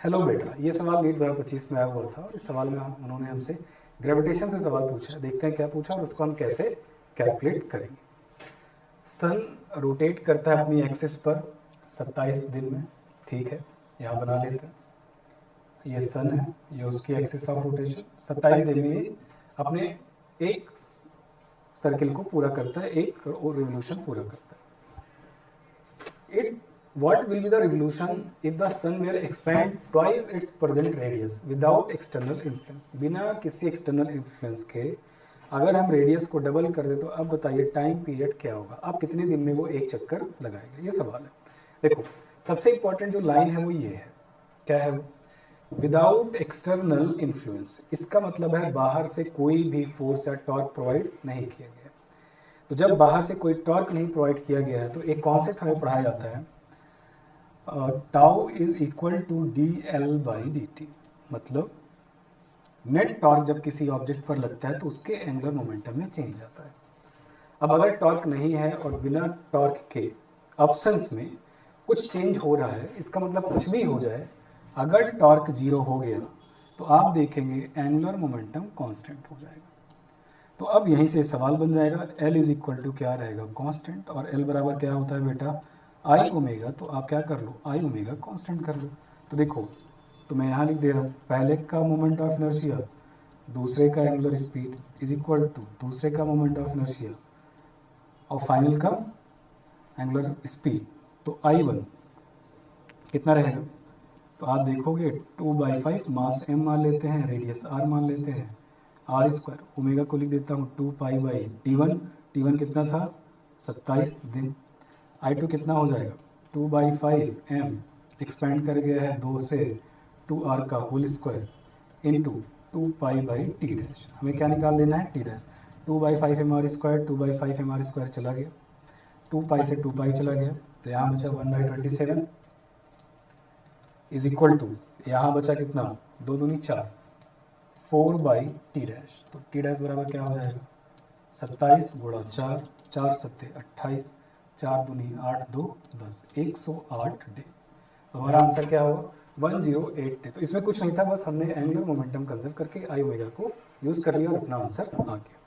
Hello बेटा, ये सवाल नीट 2025 में आया हुआ था और इस सवाल में उन्होंने हमसे ग्रेविटेशन से सवाल पूछा। देखते हैं क्या पूछा और उसको हम कैसे कैलकुलेट करेंगे। सन रोटेट करता है अपनी एक्सिस पर 27 दिन में, ठीक है, यहाँ बना लेते हैं। ये सन है, ये उसकी एक्सिस ऑफ रोटेशन 27 दिन में ये अपने एक सर्किल को पूरा करता है, एक और रिवोल्यूशन पूरा करता है। What will be the revolution if the sun were expand twice its present radius without external influence? बिना किसी एक्सटर्नल इन्फ्लुएंस के अगर हम रेडियस को डबल कर दें तो अब बताइए टाइम पीरियड क्या होगा। अब कितने दिन में वो एक चक्कर लगाएगा, ये सवाल है। देखो, सबसे इंपॉर्टेंट जो लाइन है वो ये है, क्या है वो? Without external influence. इसका मतलब है बाहर से कोई भी फोर्स या टॉर्क प्रोवाइड नहीं किया गया। तो जब बाहर से कोई टॉर्क नहीं प्रोवाइड किया गया है तो एक कॉन्सेप्ट हमें पढ़ाया जाता है, tau is equal to D L by D T. मतलब नेट टॉर्क जब किसी ऑब्जेक्ट पर लगता है तो उसके एंगुलर मोमेंटम में चेंज आता है। अब अगर टॉर्क नहीं है और बिना टॉर्क के एब्सेंस में कुछ चेंज हो रहा है, इसका मतलब कुछ भी हो जाए, अगर टॉर्क जीरो हो गया तो आप देखेंगे एंगुलर मोमेंटम कांस्टेंट हो जाएगा। तो अब यहीं से सवाल बन जाएगा, एल इज इक्वल टू क्या रहेगा? कांस्टेंट। और एल बराबर क्या होता है बेटा? आई ओमेगा। तो आप क्या कर लो, आई ओमेगा कांस्टेंट कर लो। तो देखो, तो मैं यहाँ लिख दे रहा हूँ, पहले का मोमेंट ऑफ इनर्शिया दूसरे का angular speed is equal to दूसरे का मोमेंट ऑफ इनर्शिया और फाइनल का एंगुलर स्पीड। तो आई वन कितना रहेगा? तो आप देखोगे 2/5 मास m मान लेते हैं, रेडियस r मान लेते हैं, आर स्क्वायर ओमेगा को लिख देता हूँ 2π/t1। t1 कितना था? 27 दिन। I2 कितना हो जाएगा? 2/5 m एक्सपेंड कर गया है 2 से 2r का whole square into 2π/t dash. हमें क्या निकाल देना है? t dash. 2/5 mr square, 2/5 mr square चला गया, 2π से 2π चला गया, तो यहाँ बचा 1/27 इज इक्वल टू, यहाँ बचा कितना? 2 दूनी 4, 4/t डैश। तो t डैश बराबर क्या हो जाएगा? 27 गुणा 4, 4 सत्ते 28, 4 दूनी 8, 2 10, 108 डे। तो हमारा आंसर क्या होगा? 108 डे। तो इसमें कुछ नहीं था, बस हमने एंगुलर मोमेंटम कंजर्व करके आई ओमेगा को यूज़ कर लिया और अपना आंसर आ गया।